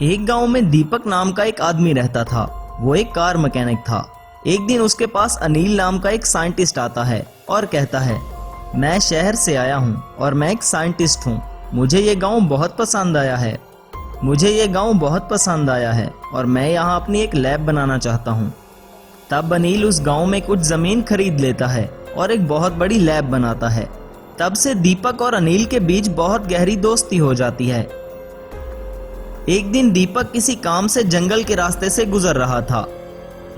एक गांव में दीपक नाम का एक आदमी रहता था। वो एक कार मैकेनिक था। एक दिन उसके पास अनिल नाम का एक साइंटिस्ट आता है और कहता है, मैं शहर से आया हूँ और मैं एक साइंटिस्ट हूँ। मुझे ये गांव बहुत पसंद आया है और मैं यहाँ अपनी एक लैब बनाना चाहता हूँ। तब अनिल उस गांव में कुछ जमीन खरीद लेता है और एक बहुत बड़ी लैब बनाता है। तब से दीपक और अनिल के बीच बहुत गहरी दोस्ती हो जाती है। एक दिन दीपक किसी काम से जंगल के रास्ते से गुजर रहा था।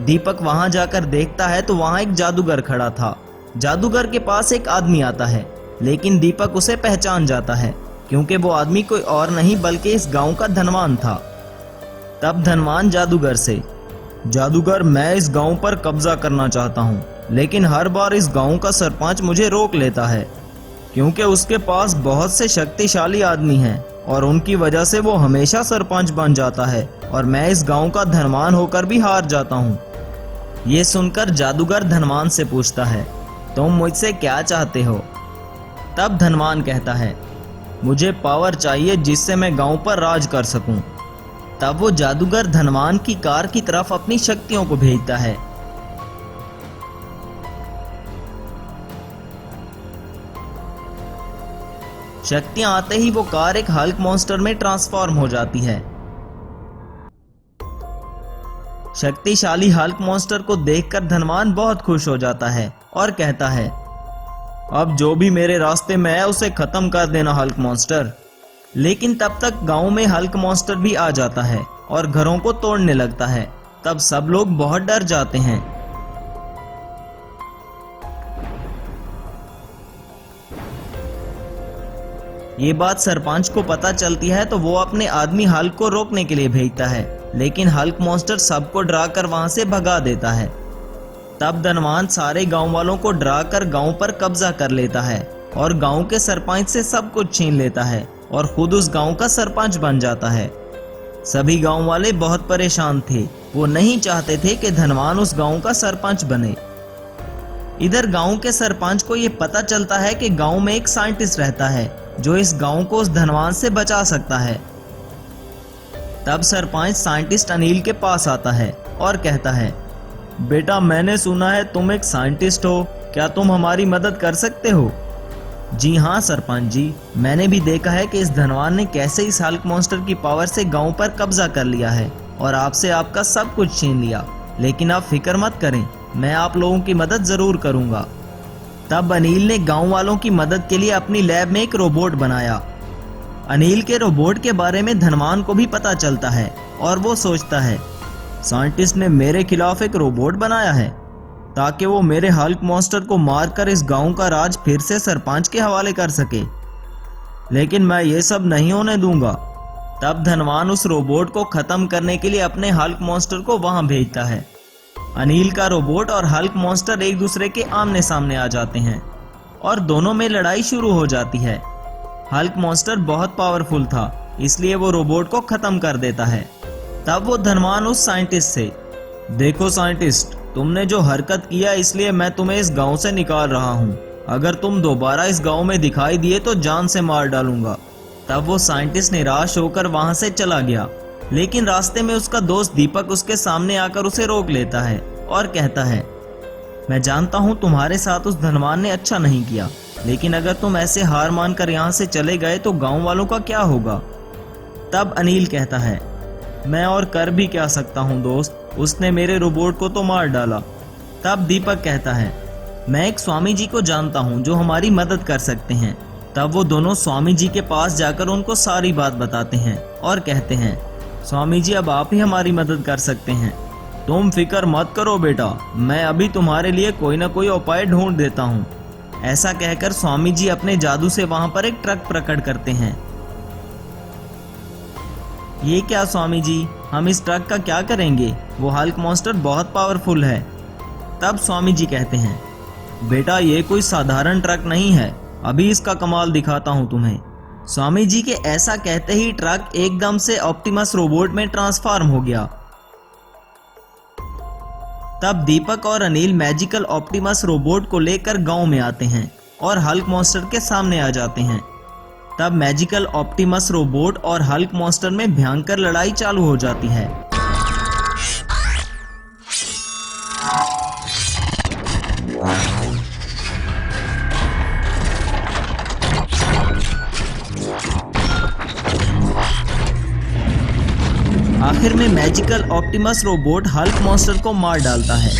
दीपक वहां जाकर देखता है तो वहां एक जादूगर खड़ा था। जादूगर के पास एक आदमी आता है, लेकिन दीपक उसे पहचान जाता है क्योंकि वो आदमी कोई और नहीं बल्कि इस गांव का धनवान था। तब धनवान जादूगर से, जादूगर मैं इस गांव पर कब्जा करना चाहता हूं, लेकिन हर बार इस गांव का सरपंच मुझे रोक लेता है क्योंकि उसके पास बहुत से शक्तिशाली आदमी हैं और उनकी वजह से वो हमेशा सरपंच बन जाता है और मैं इस गांव का धनवान होकर भी हार जाता हूँ। ये सुनकर जादूगर धनवान से पूछता है, तुम मुझसे क्या चाहते हो? तब धनवान कहता है, मुझे पावर चाहिए जिससे मैं गांव पर राज कर सकूं। तब वो जादूगर धनवान की कार की तरफ अपनी शक्तियों को भेजता है। शक्तियां आते ही वो कार एक हल्क मॉन्स्टर में ट्रांसफॉर्म हो जाती है। शक्तिशाली हल्क मॉन्स्टर को देखकर धनवान बहुत खुश हो जाता है और कहता है, अब जो भी मेरे रास्ते में है उसे खत्म कर देना हल्क मॉन्स्टर। लेकिन तब तक गांव में हल्क मॉन्स्टर भी आ जाता है और घरों को तोड़ने लगता है। तब सब लोग बहुत डर जाते हैं। ये बात सरपंच को पता चलती है तो वो अपने आदमी हल्क को रोकने के लिए भेजता है, लेकिन हल्क मॉन्स्टर सबको डराकर वहां से भगा देता है। तब धनवान सारे गांव वालों को डराकर गांव पर कब्जा कर लेता है और गांव के सरपंच से सब कुछ छीन लेता है और खुद उस गांव का सरपंच बन जाता है। सभी गांव वाले बहुत परेशान थे। वो नहीं चाहते थे कि धनवान उस गांव का सरपंच बने। इधर गांव के सरपंच को ये पता चलता है कि गांव में एक साइंटिस्ट रहता है जो इस गांव को उस धनवान से बचा सकता है। तब सरपंच साइंटिस्ट अनिल के पास आता है और कहता है, बेटा मैंने सुना है तुम एक साइंटिस्ट हो, क्या तुम हमारी मदद कर सकते हो? जी हाँ सरपंच जी, मैंने भी देखा है कि इस धनवान ने कैसे इस हल्क मॉन्स्टर की पावर से गांव पर कब्जा कर लिया है और आपसे आपका सब कुछ छीन लिया। लेकिन आप फिक्र मत करें, मैं आप लोगों की मदद जरूर करूंगा। तब अनिल ने गांव वालों की मदद के लिए अपनी लैब में एक रोबोट बनाया। अनिल के रोबोट के बारे में धनवान को भी पता चलता है और वो सोचता है, साइंटिस्ट ने मेरे खिलाफ एक रोबोट बनाया है ताकि वो मेरे हल्क मॉन्स्टर को मारकर इस गांव का राज फिर से सरपंच के हवाले कर सके, लेकिन मैं ये सब नहीं होने दूंगा। तब धनवान उस रोबोट को खत्म करने के लिए अपने हल्क मॉन्स्टर को वहां भेजता है। अनिल का रोबोट और हल्क मॉन्स्टर एक दूसरे के आमने सामने आ जाते हैं और दोनों में लड़ाई शुरू हो जाती है। हल्क मॉन्स्टर बहुत पावरफुल था, इसलिए वो रोबोट को खत्म कर देता है। तब वो धनवान उस साइंटिस्ट से, देखो साइंटिस्ट, तुमने जो हरकत किया इसलिए मैं तुम्हें इस गांव से निकाल रहा हूँ। अगर तुम दोबारा इस गांव में दिखाई दिए तो जान से मार डालूंगा। तब वो साइंटिस्ट निराश होकर वहां से चला गया, लेकिन रास्ते में उसका दोस्त दीपक उसके सामने आकर उसे रोक लेता है और कहता है, मैं जानता हूँ तुम्हारे साथ उस धनवान ने अच्छा नहीं किया, लेकिन अगर तुम ऐसे हार मानकर यहाँ से चले गए तो गांव वालों का क्या होगा? तब अनिल कहता है, मैं और कर भी क्या सकता हूँ दोस्त, उसने मेरे रोबोट को तो मार डाला। तब दीपक कहता है, मैं एक स्वामी जी को जानता हूँ जो हमारी मदद कर सकते हैं। तब वो दोनों स्वामी जी के पास जाकर उनको सारी बात बताते हैं और कहते हैं, स्वामी जी अब आप ही हमारी मदद कर सकते हैं। तुम फिक्र मत करो बेटा, मैं अभी तुम्हारे लिए कोई ना कोई उपाय ढूंढ देता हूँ। ऐसा कहकर स्वामी जी अपने जादू से वहां पर एक ट्रक प्रकट करते हैं। ये क्या स्वामी जी, हम इस ट्रक का क्या करेंगे? वो हल्क मॉन्स्टर बहुत पावरफुल है। तब स्वामी जी कहते हैं, बेटा ये कोई साधारण ट्रक नहीं है, अभी इसका कमाल दिखाता हूं तुम्हें। स्वामी जी के ऐसा कहते ही ट्रक एकदम से ऑप्टिमस रोबोट में ट्रांसफॉर्म हो गया। तब दीपक और अनिल मैजिकल ऑप्टिमस रोबोट को लेकर गांव में आते हैं और हल्क मॉन्स्टर के सामने आ जाते हैं। तब मैजिकल ऑप्टिमस रोबोट और हल्क मॉन्स्टर में भयंकर लड़ाई चालू हो जाती है। आखिर में magical Optimus robot Hulk monster को मार डालता है।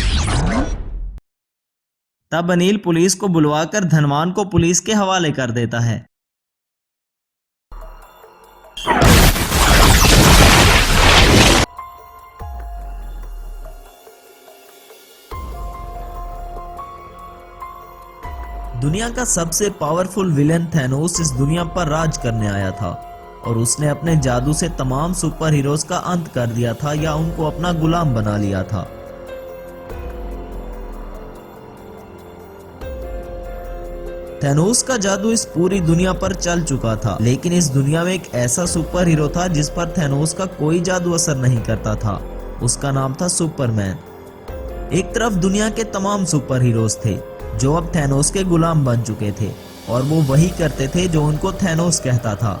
तब अनिल पुलिस को बुलवाकर धनवान को पुलिस के हवाले कर देता है। दुनिया का सबसे पावरफुल विलेन थैनोस इस दुनिया पर राज करने आया था और उसने अपने जादू से तमाम सुपर हीरोज का अंत कर दिया था या उनको अपना गुलाम बना लिया था। थैनोस का जादू इस पूरी दुनिया पर चल चुका था, लेकिन इस दुनिया में एक ऐसा सुपर हीरो था जिस पर थैनोस का कोई जादू असर नहीं करता था। उसका नाम था सुपरमैन। एक तरफ दुनिया के तमाम सुपर हीरोज थे जो अब थैनोस के गुलाम बन चुके थे और वो वही करते थे जो उनको थैनोस कहता था।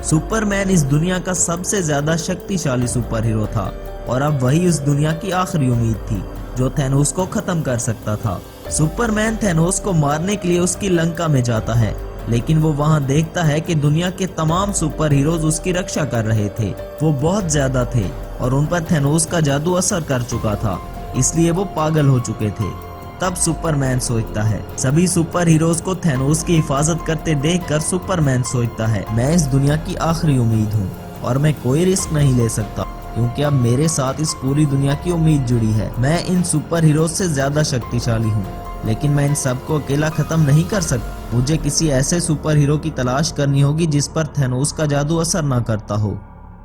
सुपरमैन इस दुनिया का सबसे ज्यादा शक्तिशाली सुपर हीरो था और अब वही उस दुनिया की आखिरी उम्मीद थी जो थैनोस को खत्म कर सकता था। सुपरमैन थैनोस को मारने के लिए उसकी लंका में जाता है, लेकिन वो वहां देखता है कि दुनिया के तमाम सुपर हीरोज उसकी रक्षा कर रहे थे। वो बहुत ज्यादा थे और उन पर थैनोस का जादू असर कर चुका था, इसलिए वो पागल हो चुके थे। तब सुपरमैन सोचता है, सभी सुपर हीरोज को थैनोस की हिफाजत करते देखकर सुपरमैन सोचता है, मैं इस दुनिया की आखिरी उम्मीद हूँ और मैं कोई रिस्क नहीं ले सकता क्योंकि अब मेरे साथ इस पूरी दुनिया की उम्मीद जुड़ी है। मैं इन सुपर हीरोज से ज्यादा शक्तिशाली हूँ, लेकिन मैं इन सबको अकेला खत्म नहीं कर सकता। मुझे किसी ऐसे सुपर हीरो की तलाश करनी होगी जिस पर थैनोस का जादू असर न करता हो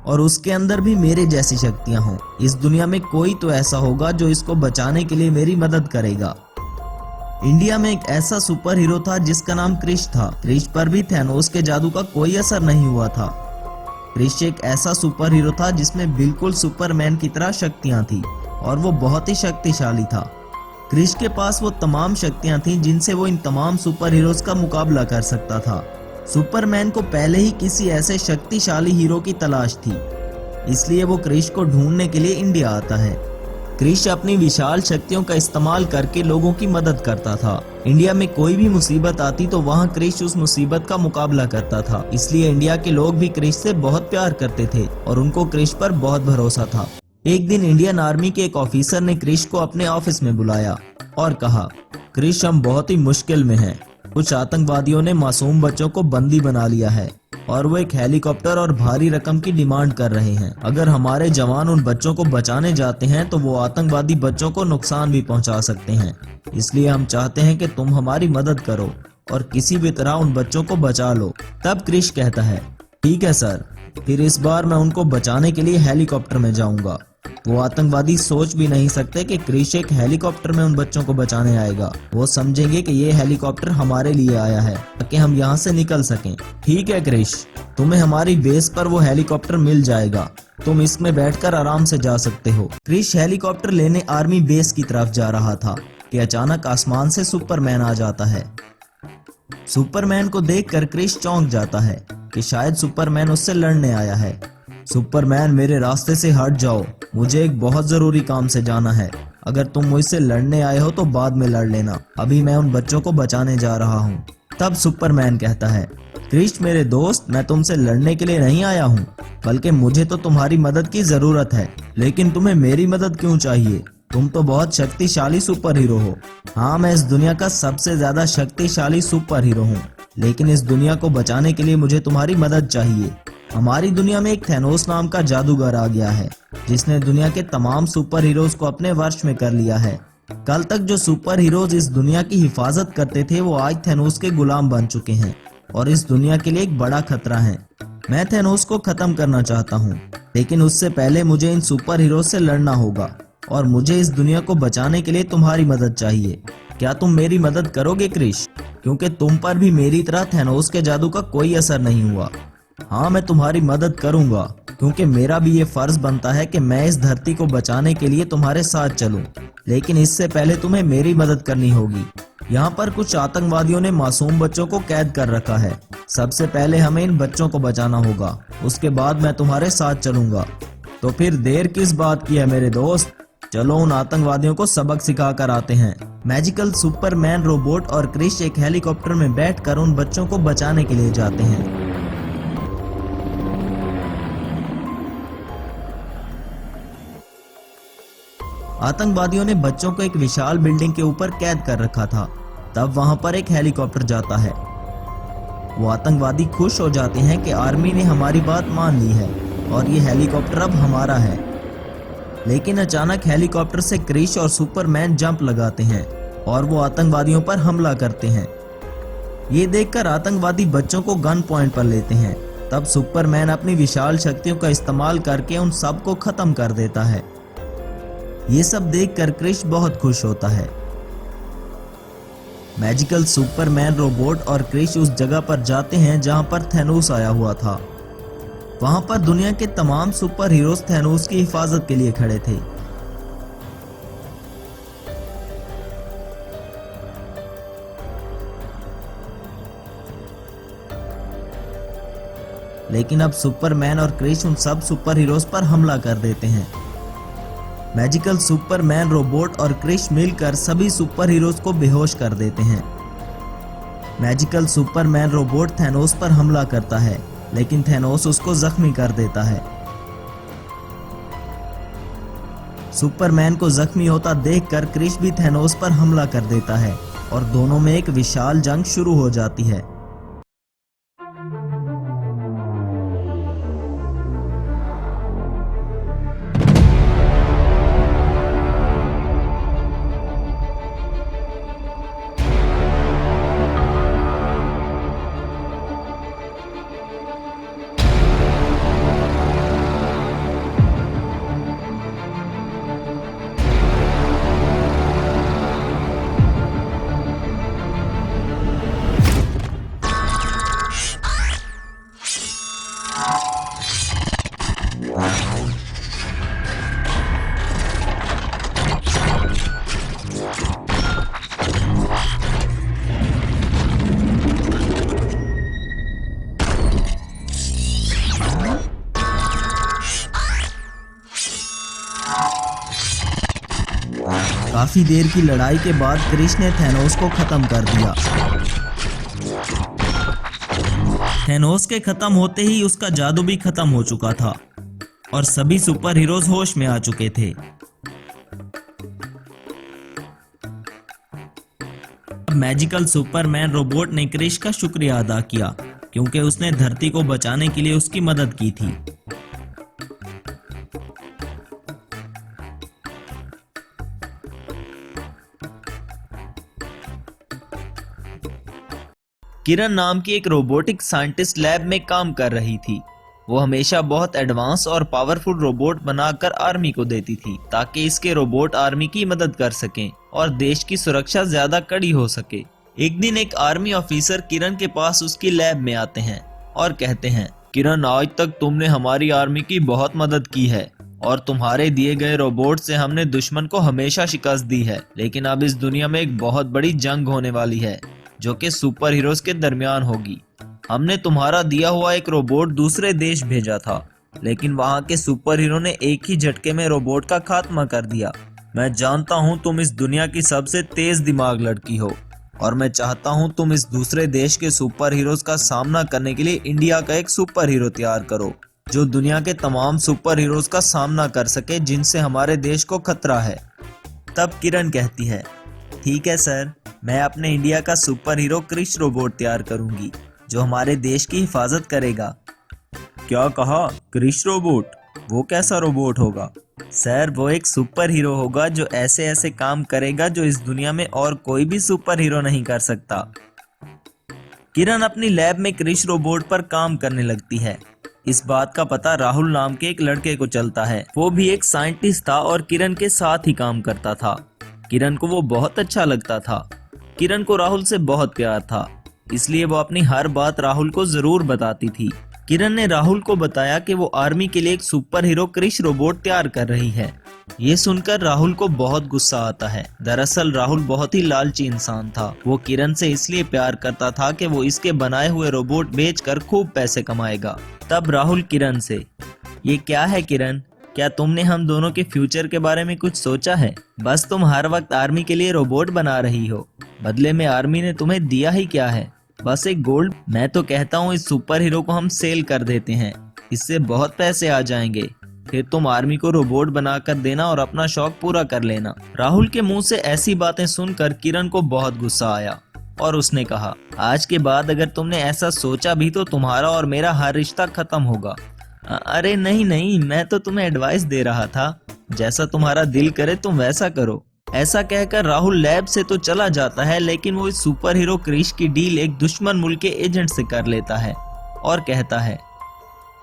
और उसके अंदर भी मेरे जैसी शक्तियां हों। इस दुनिया में कोई तो ऐसा होगा जो इसको बचाने के लिए मेरी मदद करेगा। इंडिया में एक ऐसा सुपर हीरो था जिसका नाम क्रिश था। क्रिश पर भी थैनोस के जादू का कोई असर नहीं हुआ था। क्रिश एक ऐसा सुपर हीरो था जिसमें बिल्कुल सुपरमैन की तरह शक्तियां थी और वो बहुत ही शक्तिशाली था। क्रिश के पास वो तमाम शक्तियां थी जिनसे वो इन तमाम सुपर हीरोज का मुकाबला कर सकता था। सुपरमैन को पहले ही किसी ऐसे शक्तिशाली हीरो की तलाश थी, इसलिए वो क्रिश को ढूंढने के लिए इंडिया आता है। क्रिश अपनी विशाल शक्तियों का इस्तेमाल करके लोगों की मदद करता था। इंडिया में कोई भी मुसीबत आती तो वहाँ क्रिश उस मुसीबत का मुकाबला करता था, इसलिए इंडिया के लोग भी क्रिश से बहुत प्यार करते थे और उनको क्रिश पर बहुत भरोसा था। एक दिन इंडियन आर्मी के एक ऑफिसर ने क्रिश को अपने ऑफिस में बुलाया और कहा, क्रिश हम बहुत ही मुश्किल में हैं। कुछ आतंकवादियों ने मासूम बच्चों को बंदी बना लिया है और वो एक हेलीकॉप्टर और भारी रकम की डिमांड कर रहे हैं। अगर हमारे जवान उन बच्चों को बचाने जाते हैं तो वो आतंकवादी बच्चों को नुकसान भी पहुंचा सकते हैं, इसलिए हम चाहते हैं कि तुम हमारी मदद करो और किसी भी तरह उन बच्चों को बचा लो। तब क्रिश कहता है, ठीक है सर, फिर इस बार मैं उनको बचाने के लिए हेलीकॉप्टर में जाऊंगा। वो आतंकवादी सोच भी नहीं सकते कि क्रिश एक हेलीकॉप्टर में उन बच्चों को बचाने आएगा। वो समझेंगे कि ये हेलीकॉप्टर हमारे लिए आया है ताकि हम यहाँ से निकल सकें। ठीक है क्रिश, तुम्हें हमारी बेस पर वो हेलीकॉप्टर मिल जाएगा, तुम इसमें बैठकर आराम से जा सकते हो। क्रिश हेलीकॉप्टर लेने आर्मी बेस की तरफ जा रहा था कि अचानक आसमान से सुपरमैन आ जाता है। सुपरमैन को देखकर क्रिश चौंक जाता है कि शायद सुपरमैन उससे लड़ने आया है। सुपरमैन, मेरे रास्ते से हट जाओ, मुझे एक बहुत जरूरी काम से जाना है। अगर तुम मुझसे लड़ने आए हो तो बाद में लड़ लेना, अभी मैं उन बच्चों को बचाने जा रहा हूँ। तब सुपरमैन कहता है, क्रिश मेरे दोस्त, मैं तुमसे लड़ने के लिए नहीं आया हूँ, बल्कि मुझे तो तुम्हारी मदद की जरूरत है। लेकिन तुम्हें मेरी मदद क्यों चाहिए? तुम तो बहुत शक्तिशाली सुपर हीरो हो। हाँ, मैं इस दुनिया का सबसे ज्यादा शक्तिशाली सुपर हीरो हूँ, लेकिन इस दुनिया को बचाने के लिए मुझे तुम्हारी मदद चाहिए। हमारी दुनिया में एक थैनोस नाम का जादूगर आ गया है जिसने दुनिया के तमाम सुपर हीरोज को अपने वश में कर लिया है। कल तक जो सुपर हीरोज इस दुनिया की हिफाजत करते थे वो आज थैनोस के गुलाम बन चुके हैं और इस दुनिया के लिए एक बड़ा खतरा है। मैं थैनोस को खत्म करना चाहता हूँ, लेकिन उससे पहले मुझे इन सुपर हीरोज से लड़ना होगा और मुझे इस दुनिया को बचाने के लिए तुम्हारी मदद चाहिए। क्या तुम मेरी मदद करोगे क्रिश? क्योंकि तुम पर भी मेरी तरह थैनोस के जादू का कोई असर नहीं हुआ। हाँ, मैं तुम्हारी मदद करूंगा क्योंकि मेरा भी ये फर्ज बनता है कि मैं इस धरती को बचाने के लिए तुम्हारे साथ चलूं। लेकिन इससे पहले तुम्हें मेरी मदद करनी होगी यहाँ पर कुछ आतंकवादियों ने मासूम बच्चों को कैद कर रखा है। सबसे पहले हमें इन बच्चों को बचाना होगा, उसके बाद मैं तुम्हारे साथ चलूंगा। तो फिर देर किस बात की है मेरे दोस्त, चलो उन आतंकवादियों को सबक सिखा कर आते हैं। मैजिकल सुपरमैन रोबोट और क्रिश एक हेलीकॉप्टर में बैठकर उन बच्चों को बचाने के लिए जाते हैं। आतंकवादियों ने बच्चों को एक विशाल बिल्डिंग के ऊपर कैद कर रखा था। तब वहां पर एक हेलीकॉप्टर जाता है। वो आतंकवादी खुश हो जाते हैं कि आर्मी ने हमारी बात मान ली है और ये हेलीकॉप्टर अब हमारा है। लेकिन अचानक हेलीकॉप्टर से क्रिश और सुपरमैन जंप लगाते हैं और वो आतंकवादियों पर हमला करते हैं। ये देखकर आतंकवादी बच्चों को गन पॉइंट पर लेते हैं। तब सुपरमैन अपनी विशाल शक्तियों का इस्तेमाल करके उन सबको खत्म कर देता है। ये सब देखकर क्रिश बहुत खुश होता है। मैजिकल सुपरमैन रोबोट और क्रिश उस जगह पर जाते हैं जहां पर थैनोस आया हुआ था। वहां पर दुनिया के तमाम सुपर हीरोज थैनोस की हिफाजत के लिए खड़े थे। लेकिन अब सुपरमैन और क्रिश उन सब सुपर हीरोज पर हमला कर देते हैं। मैजिकल सुपरमैन रोबोट और क्रिश मिलकर सभी सुपर हीरोज को बेहोश कर देते हैं। मैजिकल सुपरमैन रोबोट थैनोस पर हमला करता है, लेकिन थैनोस उसको जख्मी कर देता है। सुपरमैन को जख्मी होता देखकर क्रिश भी थैनोस पर हमला कर देता है और दोनों में एक विशाल जंग शुरू हो जाती है। काफी देर की लड़ाई के बाद क्रिश ने थैनोस को खत्म कर दिया। थैनोस के खत्म होते ही उसका जादू भी खत्म हो चुका था और सभी सुपर हीरोज होश में आ चुके थे। मैजिकल सुपरमैन रोबोट ने क्रिश का शुक्रिया अदा किया क्योंकि उसने धरती को बचाने के लिए उसकी मदद की थी। किरण नाम की एक रोबोटिक साइंटिस्ट लैब में काम कर रही थी। वो हमेशा बहुत एडवांस और पावरफुल रोबोट बनाकर आर्मी को देती थी ताकि इसके रोबोट आर्मी की मदद कर सकें और देश की सुरक्षा ज्यादा कड़ी हो सके। एक दिन एक आर्मी ऑफिसर किरण के पास उसकी लैब में आते हैं और कहते हैं, किरण, आज तक तुमने हमारी आर्मी की बहुत मदद की है और तुम्हारे दिए गए रोबोट से हमने दुश्मन को हमेशा शिकस्त दी है। लेकिन अब इस दुनिया में एक बहुत बड़ी जंग होने वाली है जो कि सुपर हीरोज के दरमियान होगी। हमने तुम्हारा दिया हुआ एक रोबोट दूसरे देश भेजा था, लेकिन वहां के सुपर हीरो ने एक ही झटके में रोबोट का खात्मा कर दिया। मैं जानता हूं तुम इस दुनिया की सबसे तेज दिमाग लड़की हो और मैं चाहता हूं तुम इस दूसरे देश के सुपर हीरोज का सामना करने के लिए इंडिया का एक सुपर हीरो तैयार करो जो दुनिया के तमाम सुपर हीरोज का सामना कर सके जिनसे हमारे देश को खतरा है। तब किरण कहती है, ठीक है सर, मैं अपने इंडिया का सुपर हीरो क्रिश रोबोट तैयार करूंगी जो हमारे देश की हिफाजत करेगा। क्या कहा? क्रिश रोबोट? वो कैसा रोबोट होगा? सर, वो एक सुपर हीरो होगा जो ऐसे ऐसे काम करेगा जो इस दुनिया में और कोई भी सुपर हीरो नहीं कर सकता। किरण अपनी लैब में क्रिश रोबोट पर काम करने लगती है। इस बात का पता राहुल नाम के एक लड़के को चलता है। वो भी एक साइंटिस्ट था और किरण के साथ ही काम करता था। किरण को वो बहुत अच्छा लगता था। किरण को राहुल से बहुत प्यार था, इसलिए वो अपनी हर बात राहुल को जरूर बताती थी। किरण ने राहुल को बताया कि वो आर्मी के लिए एक सुपर हीरो क्रिश रोबोट तैयार कर रही है ये सुनकर राहुल को बहुत गुस्सा आता है। दरअसल राहुल बहुत ही लालची इंसान था। वो किरण से इसलिए प्यार करता था कि वो इसके बनाए हुए रोबोट बेचकर खूब पैसे कमाएगा। तब राहुल किरण से, ये क्या है किरण, क्या तुमने हम दोनों के फ्यूचर के बारे में कुछ सोचा है? बस तुम हर वक्त आर्मी के लिए रोबोट बना रही हो। बदले में आर्मी ने तुम्हें दिया ही क्या है? बस एक गोल्ड। मैं तो कहता हूँ इस सुपर हीरो को हम सेल कर देते हैं, इससे बहुत पैसे आ जाएंगे। फिर तुम आर्मी को रोबोट बनाकर देना और अपना शौक पूरा कर लेना। राहुल के मुंह से ऐसी बातें सुनकर किरण को बहुत गुस्सा आया और उसने कहा, आज के बाद अगर तुमने ऐसा सोचा भी तो तुम्हारा और मेरा हर रिश्ता खत्म होगा। अरे नहीं नहीं, मैं तो तुम्हें एडवाइस दे रहा था, जैसा तुम्हारा दिल करे तुम वैसा करो। ऐसा कहकर राहुल लैब से तो चला जाता है, लेकिन वो इस सुपर हीरो क्रिश की डील एक दुश्मन मुल्क के एजेंट से कर लेता है और कहता है,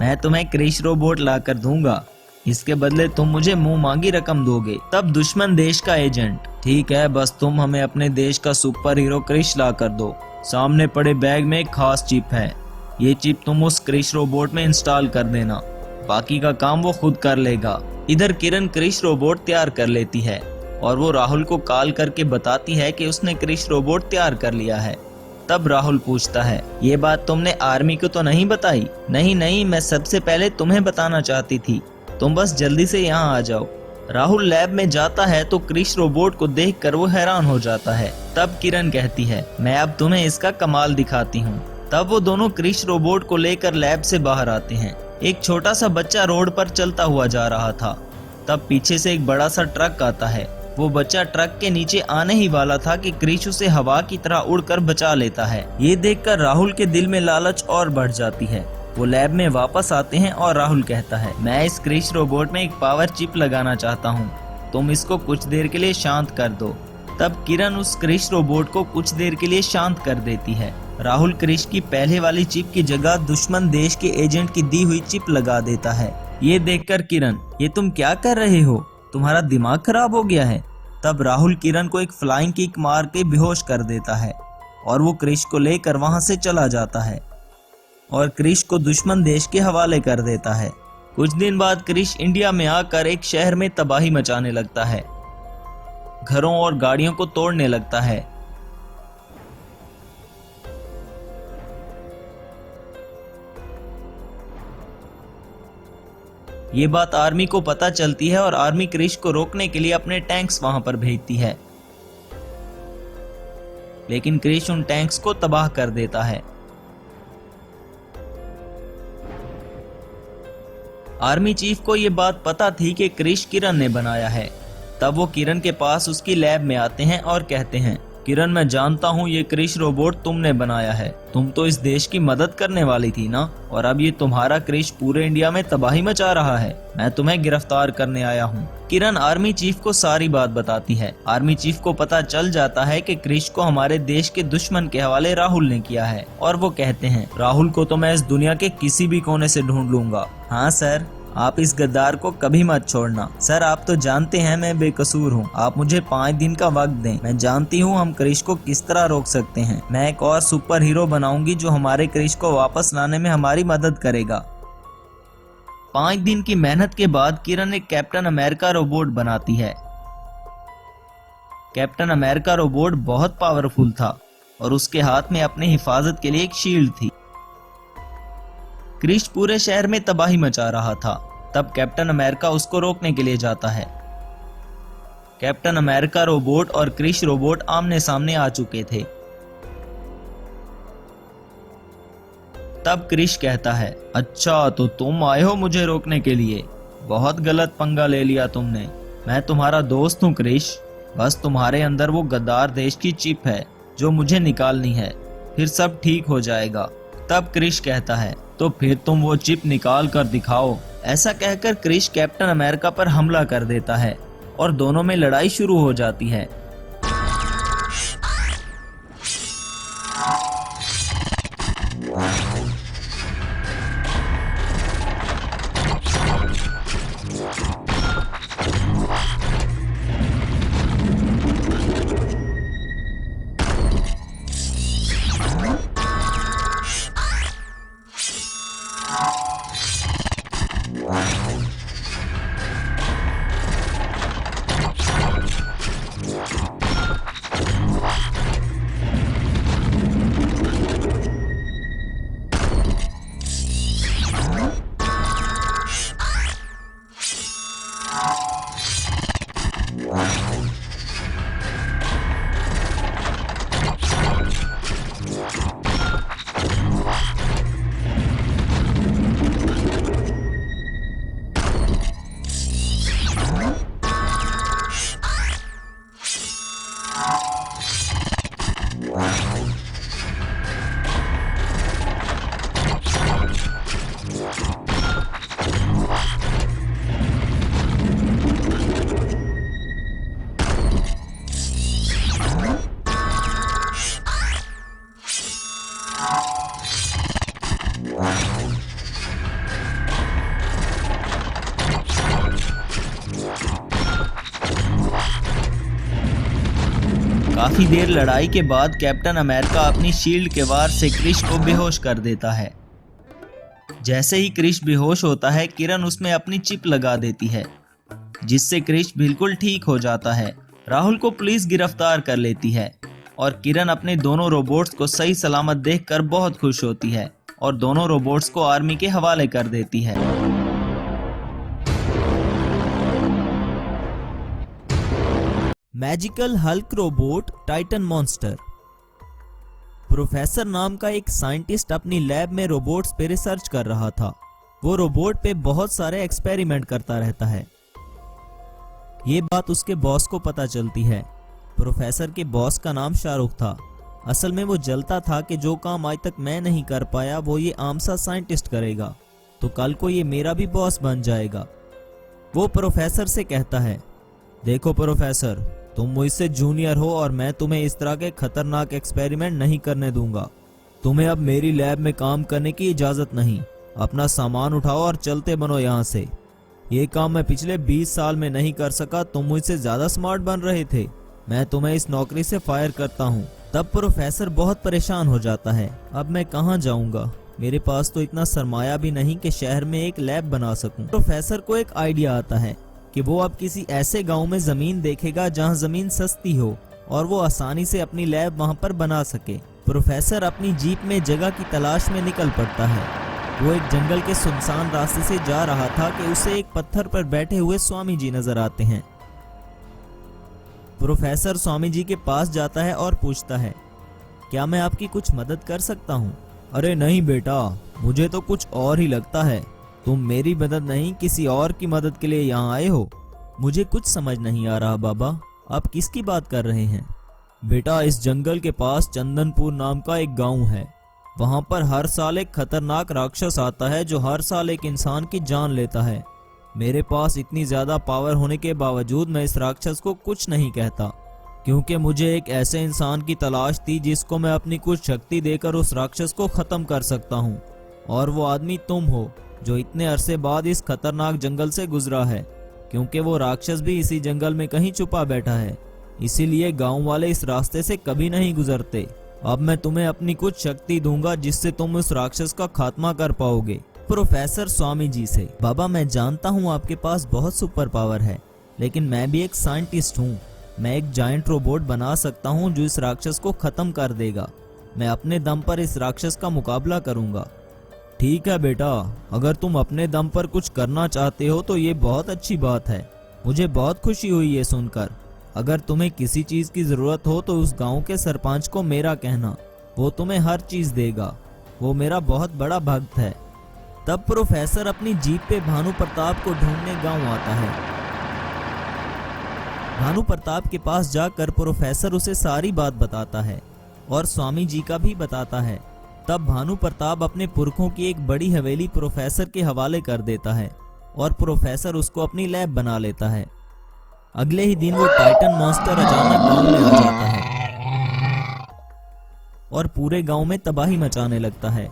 मैं तुम्हें क्रिश रोबोट लाकर दूंगा, इसके बदले तुम मुझे मुंह मांगी रकम दोगे। तब दुश्मन देश का एजेंट, ठीक है, बस तुम हमें अपने देश का सुपर हीरो क्रिश ला कर दो। सामने पड़े बैग में एक खास चिप है, ये चिप तुम उस क्रिश रोबोट में इंस्टॉल कर देना, बाकी का काम वो खुद कर लेगा। इधर किरण क्रिश रोबोट तैयार कर लेती है और वो राहुल को कॉल करके बताती है कि उसने क्रिश रोबोट तैयार कर लिया है। तब राहुल पूछता है, ये बात तुमने आर्मी को तो नहीं बताई? नहीं नहीं, मैं सबसे पहले तुम्हें बताना चाहती थी, तुम बस जल्दी से यहाँ आ जाओ। राहुल लैब में जाता है तो क्रिश रोबोट को देखकर वो हैरान हो जाता है। तब किरण कहती है, मैं अब तुम्हें इसका कमाल दिखाती हूँ। तब वो दोनों क्रिश रोबोट को लेकर लैब से बाहर आते हैं। एक छोटा सा बच्चा रोड पर चलता हुआ जा रहा था। तब पीछे से एक बड़ा सा ट्रक आता है। वो बच्चा ट्रक के नीचे आने ही वाला था कि क्रिश उसे हवा की तरह उड़कर बचा लेता है। ये देखकर राहुल के दिल में लालच और बढ़ जाती है। वो लैब में वापस आते हैं और राहुल कहता है, मैं इस क्रिश रोबोट में एक पावर चिप लगाना चाहता हूँ, तुम इसको कुछ देर के लिए शांत कर दो। तब किरण उस क्रिश रोबोट को कुछ देर के लिए शांत कर देती है। राहुल क्रिश की पहले वाली चिप की जगह दुश्मन देश के एजेंट की दी हुई चिप लगा देता है। ये देखकर किरण, ये तुम क्या कर रहे हो, तुम्हारा दिमाग खराब हो गया है? तब राहुल किरण को एक फ्लाइंग किक मार के बेहोश कर देता है और वो क्रिश को लेकर वहां से चला जाता है और क्रिश को दुश्मन देश के हवाले कर देता है। कुछ दिन बाद क्रिश इंडिया में आकर एक शहर में तबाही मचाने लगता है, घरों और गाड़ियों को तोड़ने लगता है। ये बात आर्मी को पता चलती है और आर्मी क्रिश को रोकने के लिए अपने टैंक्स वहां पर भेजती है, लेकिन क्रिश उन टैंक्स को तबाह कर देता है। आर्मी चीफ को ये बात पता थी कि क्रिश किरण ने बनाया है। तब वो किरण के पास उसकी लैब में आते हैं और कहते हैं, किरण, मैं जानता हूँ ये क्रिश रोबोट तुमने बनाया है, तुम तो इस देश की मदद करने वाली थी ना, और अब ये तुम्हारा क्रिश पूरे इंडिया में तबाही मचा रहा है, मैं तुम्हें गिरफ्तार करने आया हूँ। किरण आर्मी चीफ को सारी बात बताती है। आर्मी चीफ को पता चल जाता है कि क्रिश को हमारे देश के दुश्मन के हवाले राहुल ने किया है और वो कहते हैं, राहुल को तो मैं इस दुनिया के किसी भी कोने से ढूंढ लूंगा। हाँ सर, आप इस गद्दार को कभी मत छोड़ना। सर, आप तो जानते हैं मैं बेकसूर हूँ, आप मुझे 5 दिन का वक्त दें, मैं जानती हूँ हम क्रिश को किस तरह रोक सकते हैं। मैं एक और सुपर हीरो बनाऊंगी जो हमारे क्रिश को वापस लाने में हमारी मदद करेगा। 5 दिन की मेहनत के बाद किरण एक कैप्टन अमेरिका रोबोट बनाती है। कैप्टन अमेरिका रोबोट बहुत पावरफुल था और उसके हाथ में अपने हिफाजत के लिए एक शील्ड थी। क्रिश पूरे शहर में तबाही मचा रहा था। तब कैप्टन अमेरिका उसको रोकने के लिए जाता है। कैप्टन अमेरिका रोबोट और क्रिश रोबोट आमने सामने आ चुके थे। तब क्रिश कहता है, अच्छा तो तुम आए हो मुझे रोकने के लिए, बहुत गलत पंगा ले लिया तुमने। मैं तुम्हारा दोस्त हूँ क्रिश, बस तुम्हारे अंदर वो गद्दार देश की चिप है जो मुझे निकालनी है, फिर सब ठीक हो जाएगा। तब क्रिश कहता है, तो फिर तुम वो चिप निकाल कर दिखाओ। ऐसा कहकर क्रिश कैप्टन अमेरिका पर हमला कर देता है और दोनों में लड़ाई शुरू हो जाती है। काफी देर लड़ाई के बाद कैप्टन अमेरिका अपनी शील्ड के वार से क्रिश को बेहोश कर देता है। जैसे ही क्रिश बेहोश होता है, किरण उसमें अपनी चिप लगा देती है, जिससे क्रिश बिल्कुल ठीक हो जाता है। राहुल को पुलिस गिरफ्तार कर लेती है और किरण अपने दोनों रोबोट्स को सही सलामत देखकर बहुत खुश होती है और दोनों रोबोट्स को आर्मी के हवाले कर देती है। Magical Hulk robot Titan monster. Professor नाम का एक साइंटिस्ट अपनी लैब में रोबोट्स पे रिसर्च कर रहा था। वो रोबोट पे बहुत सारे एक्सपेरिमेंट करता रहता है। ये बात उसके बॉस को पता चलती है। प्रोफेसर के बॉस का नाम शाहरुख था। असल में वो जलता था कि जो काम आज तक मैं नहीं कर पाया वो ये आमसा साइंटिस्ट करेगा, तो कल को ये मेरा भी बॉस बन जाएगा। वो प्रोफेसर से कहता है, देखो प्रोफेसर, तुम मुझसे जूनियर हो और मैं तुम्हें इस तरह के खतरनाक एक्सपेरिमेंट नहीं करने दूंगा। तुम्हें अब मेरी लैब में काम करने की इजाजत नहीं। अपना सामान उठाओ और चलते बनो यहाँ से। ये काम मैं पिछले 20 साल में नहीं कर सका। तुम मुझसे ज्यादा स्मार्ट बन रहे थे। मैं तुम्हें इस नौकरी से फायर करता हूँ। तब प्रोफेसर बहुत परेशान हो जाता है। अब मैं कहाँ जाऊंगा? मेरे पास तो इतना सरमाया भी नहीं कि शहर में एक लैब बना सकूं। प्रोफेसर को एक आइडिया आता है कि वो अब किसी ऐसे गांव में जमीन देखेगा जहां जमीन सस्ती हो और वो आसानी से अपनी लैब वहां पर बना सके। प्रोफेसर अपनी जीप में जगह की तलाश में निकल पड़ता है। वो एक जंगल के सुनसान रास्ते से जा रहा था कि उसे एक पत्थर पर बैठे हुए स्वामी जी नजर आते हैं। प्रोफेसर स्वामी जी के पास जाता है और पूछता है, क्या मैं आपकी कुछ मदद कर सकता हूँ? अरे नहीं बेटा, मुझे तो कुछ और ही लगता है। तुम मेरी मदद नहीं किसी और की मदद के लिए यहाँ आए हो। मुझे कुछ समझ नहीं आ रहा बाबा, आप किसकी बात कर रहे हैं? बेटा, इस जंगल के पास चंदनपुर नाम का एक गांव है। वहां पर हर साल एक खतरनाक राक्षस आता है जो हर साल एक इंसान की जान लेता है। मेरे पास इतनी ज्यादा पावर होने के बावजूद मैं इस राक्षस को कुछ नहीं कहता, क्योंकि मुझे एक ऐसे इंसान की तलाश थी जिसको मैं अपनी कुछ शक्ति देकर उस राक्षस को खत्म कर सकता हूँ। और वो आदमी तुम हो, जो इतने अरसे बाद इस खतरनाक जंगल से गुजरा है, क्योंकि वो राक्षस भी इसी जंगल में कहीं छुपा बैठा है। इसीलिए गांव वाले इस रास्ते से कभी नहीं गुजरते। अब मैं तुम्हें अपनी कुछ शक्ति दूंगा जिससे तुम उस राक्षस का खात्मा कर पाओगे। प्रोफेसर स्वामी जी से, बाबा मैं जानता हूँ आपके पास बहुत सुपर पावर है, लेकिन मैं भी एक साइंटिस्ट हूँ। मैं एक जायंट रोबोट बना सकता हूँ जो इस राक्षस को खत्म कर देगा। मैं अपने दम पर इस राक्षस का मुकाबला करूंगा। ठीक है बेटा, अगर तुम अपने दम पर कुछ करना चाहते हो तो ये बहुत अच्छी बात है। मुझे बहुत खुशी हुई ये सुनकर। अगर तुम्हें किसी चीज की जरूरत हो तो उस गांव के सरपंच को मेरा कहना, वो तुम्हें हर चीज देगा। वो मेरा बहुत बड़ा भक्त है। तब प्रोफेसर अपनी जीप पे भानु प्रताप को ढूंढने गांव आता है। भानु प्रताप के पास जाकर प्रोफेसर उसे सारी बात बताता है और स्वामी जी का भी बताता है। तब भानु प्रताप अपने पुरखों की एक बड़ी हवेली प्रोफेसर के हवाले कर देता है और प्रोफेसर उसको अपनी लैब बना लेता है। अगले ही दिन वो टाइटन मॉन्स्टर अचानक गांव में आ जाता है और पूरे गांव में तबाही मचाने लगता है।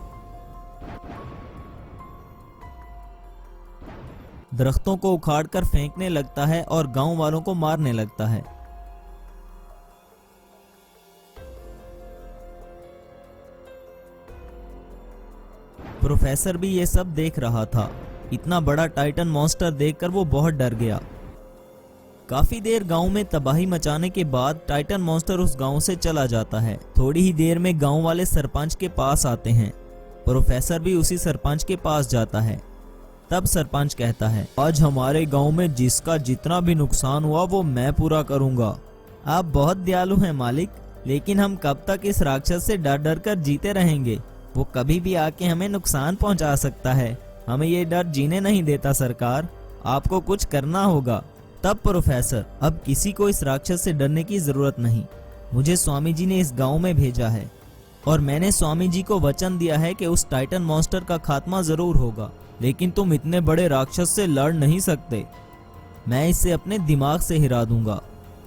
दरख्तों को उखाड़कर फेंकने लगता है और गांव वालों को मारने लगता है। प्रोफेसर भी ये सब देख रहा था। इतना बड़ा टाइटन मॉन्स्टर देखकर वो बहुत डर गया। काफी देर गांव में तबाही मचाने के बाद टाइटन मॉन्स्टर उस गांव से चला जाता है। थोड़ी ही देर में गांव वाले सरपंच के पास आते हैं। प्रोफेसर भी उसी सरपंच के पास जाता है। तब सरपंच कहता है, आज हमारे गांव में जिसका जितना भी नुकसान हुआ वो मैं पूरा करूंगा। आप बहुत दयालु हैं मालिक, लेकिन हम कब तक इस राक्षस से डर डर कर जीते रहेंगे? वो कभी भी आके हमें नुकसान पहुंचा सकता है। हमें ये डर जीने नहीं देता सरकार। आपको कुछ करना होगा। तब प्रोफेसर, अब किसी को इस राक्षस से डरने की जरूरत नहीं। मुझे स्वामी जी ने इस गांव में भेजा है और मैंने स्वामी जी को वचन दिया है कि उस टाइटन मॉन्स्टर का खात्मा जरूर होगा, लेकिन तुम इतने बड़े राक्षस से लड़ नहीं सकते। मैं इसे अपने दिमाग से हिरा दूंगा।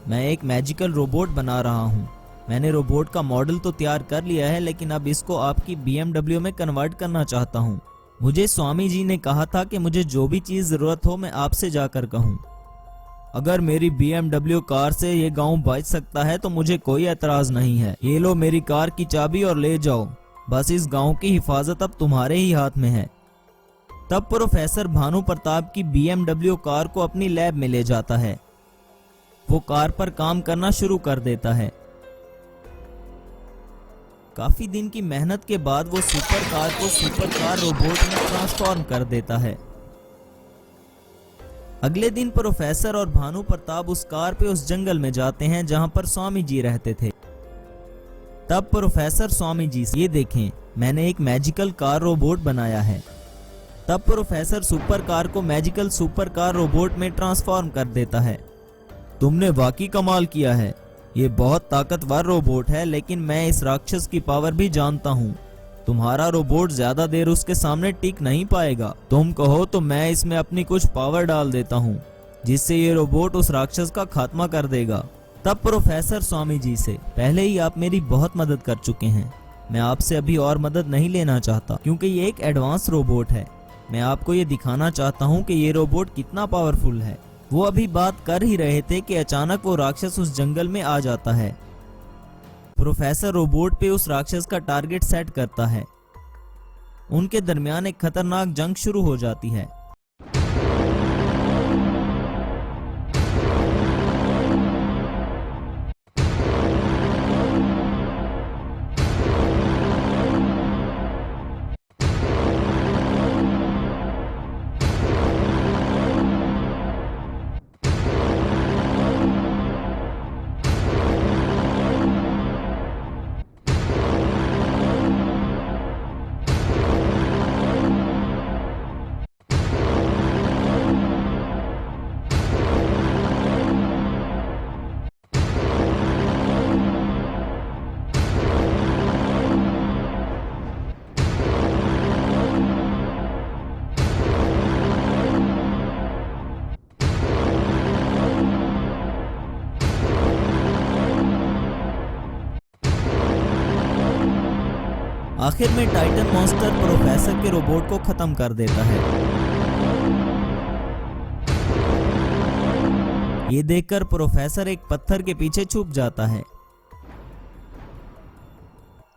मैं एक मैजिकल रोबोट बना रहा हूँ। मैंने रोबोट का मॉडल तो तैयार कर लिया है, लेकिन अब इसको आपकी BMW में कन्वर्ट करना चाहता हूँ। मुझे स्वामी जी ने कहा था कि मुझे जो भी चीज जरूरत हो मैं आपसे जाकर कहूँ। अगर मेरी BMW कार से ये गांव बच सकता है तो मुझे कोई एतराज नहीं है। ये लो मेरी कार की चाबी और ले जाओ। बस इस गांव की हिफाजत अब तुम्हारे ही हाथ में है। तब प्रोफेसर भानु प्रताप की BMW कार को अपनी लैब में ले जाता है। वो कार पर काम करना शुरू कर देता है। काफी दिन की मेहनत के बाद वो सुपर कार को सुपर कार रोबोट में ट्रांसफॉर्म कर देता है। अगले दिन प्रोफेसर और भानु प्रताप उस कार पे उस जंगल में जाते हैं जहां पर स्वामी जी रहते थे। तब प्रोफेसर स्वामी जी से, ये देखें मैंने एक मैजिकल कार रोबोट बनाया है। तब प्रोफेसर सुपर कार को मैजिकल सुपर कार रोबोट में ट्रांसफॉर्म कर देता है। तुमने वाकई कमाल किया है। ये बहुत ताकतवर रोबोट है, लेकिन मैं इस राक्षस की पावर भी जानता हूँ। तुम्हारा रोबोट ज्यादा देर उसके सामने टिक नहीं पाएगा। तुम कहो तो मैं इसमें अपनी कुछ पावर डाल देता हूँ, जिससे ये रोबोट उस राक्षस का खात्मा कर देगा। तब प्रोफेसर स्वामी जी से, पहले ही आप मेरी बहुत मदद कर चुके हैं। मैं आपसे अभी और मदद नहीं लेना चाहता, क्योंकि ये एक एडवांस रोबोट है। मैं आपको ये दिखाना चाहता हूँ कि ये रोबोट कितना पावरफुल है। वो अभी बात कर ही रहे थे कि अचानक वो राक्षस उस जंगल में आ जाता है। प्रोफेसर रोबोट पे उस राक्षस का टारगेट सेट करता है। उनके दरमियान एक खतरनाक जंग शुरू हो जाती है। आखिर में टाइटन मॉन्स्टर प्रोफेसर के रोबोट को खत्म कर देता है। ये देखकर प्रोफेसर एक पत्थर के पीछे छुप जाता है।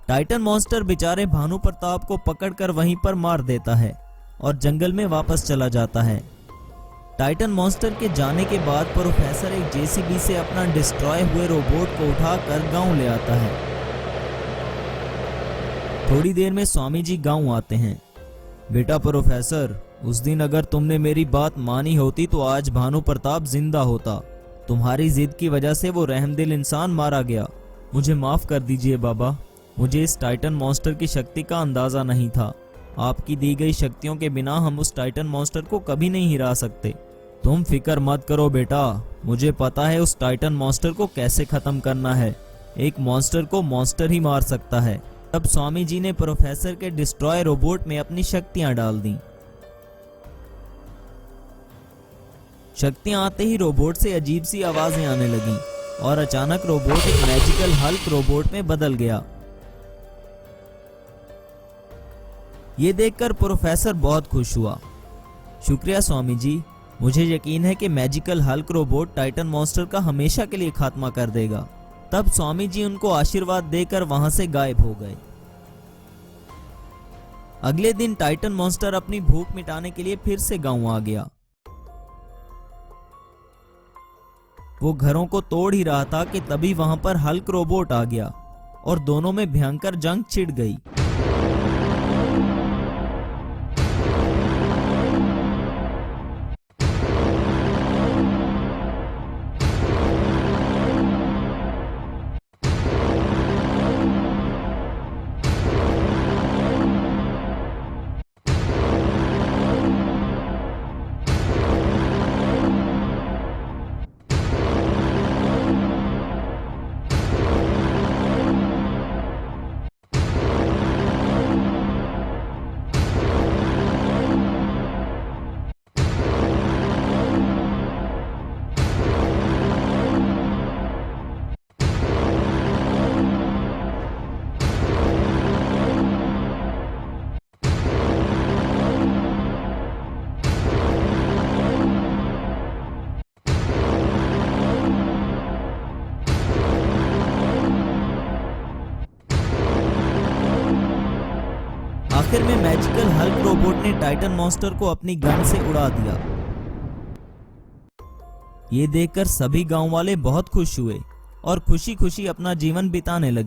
टाइटन मॉन्स्टर बेचारे भानु प्रताप को पकड़कर वहीं पर मार देता है और जंगल में वापस चला जाता है। टाइटन मॉन्स्टर के जाने के बाद प्रोफेसर एक JCB से अपना डिस्ट्रॉय हुए रोबोट को उठाकर गांव ले आता है। थोड़ी देर में स्वामी जी गांव आते हैं। बेटा प्रोफेसर, उस दिन अगर तुमने मेरी बात मानी होती तो आज भानु प्रताप जिंदा होता। तुम्हारी जिद की वजह से वो रहमदिल इंसान मारा गया। मुझे माफ कर दीजिए बाबा, मुझे इस टाइटन मॉन्स्टर की शक्ति का अंदाजा नहीं था। आपकी दी गई शक्तियों के बिना हम उस टाइटन मॉन्स्टर को कभी नहीं हिरा सकते। तुम फिक्र मत करो बेटा, मुझे पता है उस टाइटन मॉन्स्टर को कैसे खत्म करना है। एक मॉन्स्टर को मॉन्स्टर ही मार सकता है। तब स्वामी जी ने प्रोफेसर के डिस्ट्रॉय रोबोट में अपनी शक्तियां डाल दी। शक्तियां आते ही रोबोट से अजीब सी आवाजें आने लगीं और अचानक रोबोट एक मैजिकल हल्क रोबोट में बदल गया। ये देखकर प्रोफेसर बहुत खुश हुआ। शुक्रिया स्वामी जी, मुझे यकीन है कि magical Hulk robot Titan monster का हमेशा के लिए खात्मा कर देगा। तब स्वामी जी उनको आशीर्वाद देकर वहां से गायब हो गए। अगले दिन टाइटन मॉन्स्टर अपनी भूख मिटाने के लिए फिर से गांव आ गया। वो घरों को तोड़ ही रहा था कि तभी वहां पर हल्क रोबोट आ गया और दोनों में भयंकर जंग छिड़ गई। आखिर में मैजिकल हल्क रोबोट ने टाइटन मॉन्स्टर को अपनी गन से उड़ा दिया। ये देखकर सभी गांव वाले बहुत खुश हुए और खुशी खुशी अपना जीवन बिताने लगे।